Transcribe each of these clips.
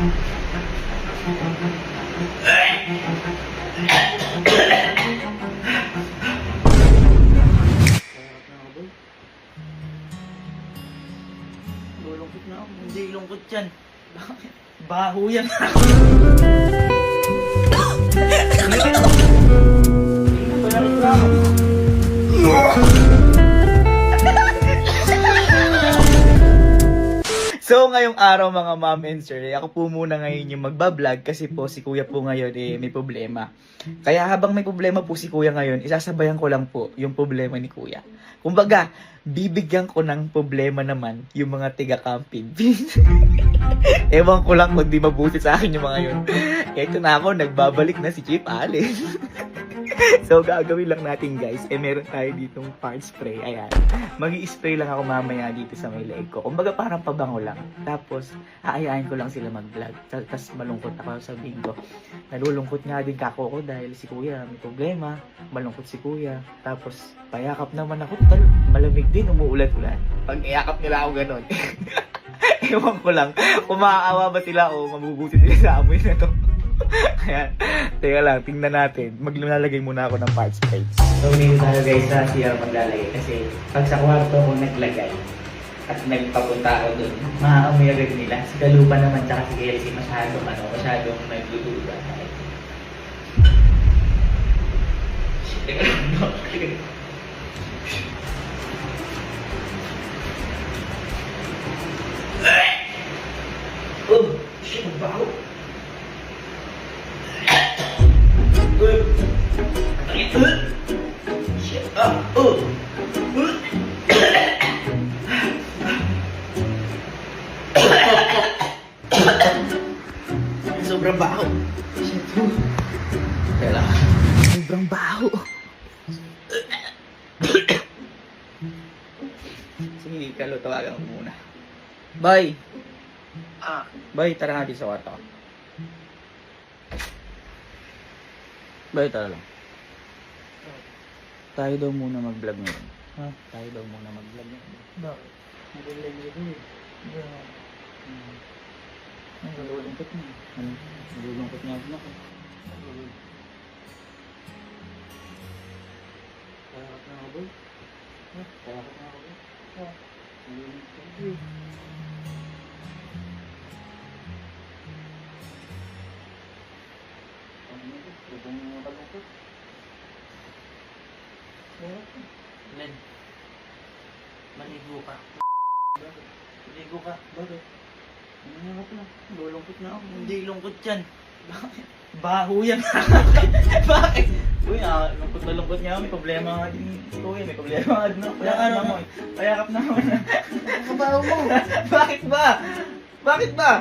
Lulungkot na ako. Hindi lungkot yan. Bakit? Baho yan. So ngayong araw mga ma'am and sir, ako po muna ngayon yung magbablog kasi po si kuya po ngayon may problema. Kaya habang may problema po si kuya ngayon, isasabayan ko lang po yung problema ni kuya. Kumbaga, bibigyan ko ng problema naman yung mga tiga-camping. Ewan ko lang kung di mabuti sa akin yung mga yun. Eto na ako, nagbabalik na si Chief Allen. So gagawin lang natin guys, meron tayo ditong fart spray. Ayan, mag-i-spray lang ako mamaya dito sa may leg ko. Kumbaga parang pabango lang. Tapos aayain ko lang sila mag-vlog. Tapos malungkot ako, sabihin ko nalulungkot nga din kako ko dahil si kuya may problema. Malungkot si kuya. Tapos payakap naman ako, malamig din, umuulan-ulan. Pag iyakap nila ako ganon. Ewan ko lang kung maaawa ba sila o mabubuti sila sa amoy na to. Ayan, teka lang, tingnan natin. Maglalagay muna ako ng fart spray. So, dito tayo guys sa CR maglalagay. Kasi pag sa kwarto ko naglagay at nagpapunta ako dun, maaamoy agad nila. Si Kalupa naman tsaka si Kelsey masyadong nagdududa. Teka lang, oh, shit, magbaho. Sobrang baho. Kaya sobrang baho. Sige, Kalo, tawagan mo muna. Bye. Bye, tara nga dito sa kwarto. Bye, tara lang. Tayo daw muna mag-vlog ngayon. Ha? Tayo daw muna mag-vlog ngayon. Bakit? Mag-vlog ngayon. Nalulungkot na. Nalulungkot nga din ako. Kayakap na ako, boy. Kayakap na ako, boy. Nalulungkot na, boy. Len, maligo ka. Maligo ka. Bakit? Nangyayakap na. Lulungkot na ako. Hindi lungkot yan. Bakit? Baho yan. Bakit? Uy, lungkot na lungkot niya ako. May problema nga din. Uy, may problema nga din ako. Payakap na ako. Kabaho mo. Bakit ba? Bakit ba?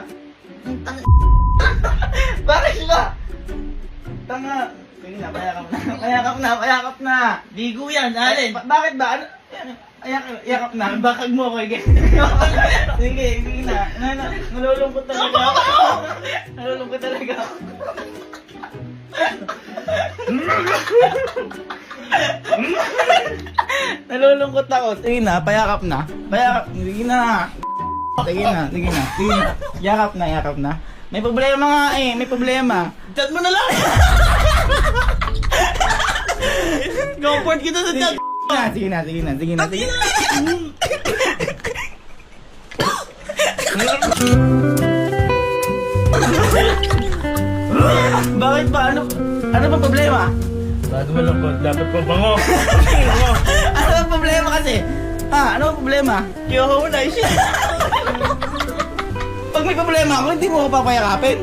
Bakit ba? Tanga. Sige na, payakap na. Bigo yan, Allen. Bakit ba? Ano? Yakap na. Bakag mo ako, sige na. Nalulungkot talaga ako. Nalulungkot talaga ako. Nalulungkot ako. Sige na, payakap na. Sige na. Yakap na. May problema nga may problema. Chat mo na lang. Comfort kita sa chat. Sige na. Bakit ba? Ano ba problema? Bago mo lang po, dapat po bango. Ano ba problema kasi? Ano ba problema? Yo, nice. Pag may problema ako, hindi mo ako papayakapin.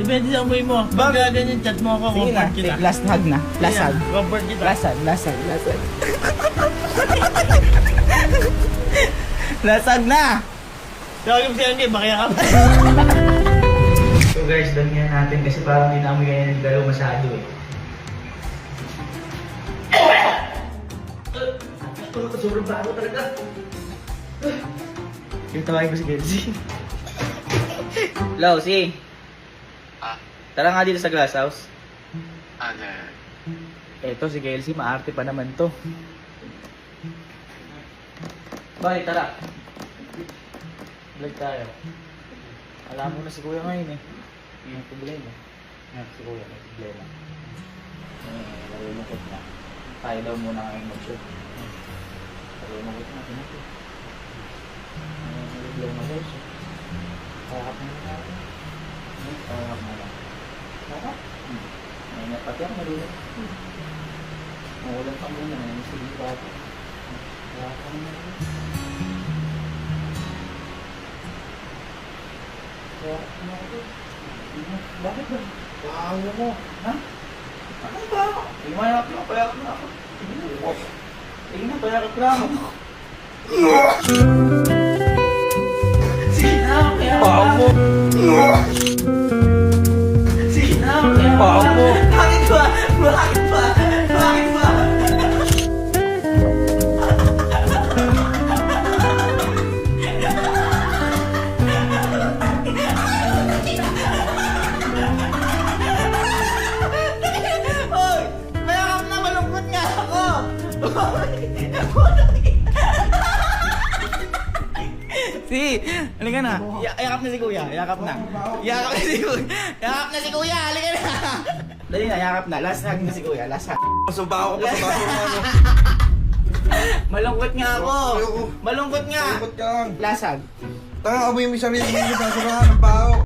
Depende sa amoy mo. Pag ganyan chat mo ako, Sige na, comfort kita. last hug na. Last hug. Comfort kita. Last hug. Last hug na! Tawag mo siya hindi, makiyakap. So guys, damihan natin kasi parang hindi namin ganyan nagdalaw masyado Sobrang bago talaga. Yung tawagin ko si Kenzie. Hello, si. Tara nga dito sa glass house. Eto si Kelsey, maarte pa naman to. Bye, tara. Vlog tayo. Alam mo na si kuya ngayon eh. May problema. Si kuya may problema. Nalulungkot na. Tayo daw muna ngayon mag-shoot. Nalulungkot na. Pinapit. May problema daw siya. Kahap na natin. Kahap na lang. Kahap? May pati ako nalulungkot. Mawalan pa muna. May sige pa ako. Kahap na naman. Bakit ba? Waawa mo. Ha? Ano ba? Imanap na, payakap na ako. Sige na, payakap na ako. Sige na, payakap na ako. Sige na, payakap na ako. Bakit ba? Bakit ba? Bakit ba? Hoy! Mayakap na, malungkot nga ako! Si, halika na. Yakap na si kuya, yakap na. Yakap na si kuya. Yakap na si kuya, halika na. Dali na, yakap na. Last hug na si kuya, last hug. Subaho ko pa sa baso mo. Malungkot nga ako. Ayoko. Malungkot nga. Ikot ka lang. Last hug. Tanga, amoy mo yung sarili mo sa surahan ng bao.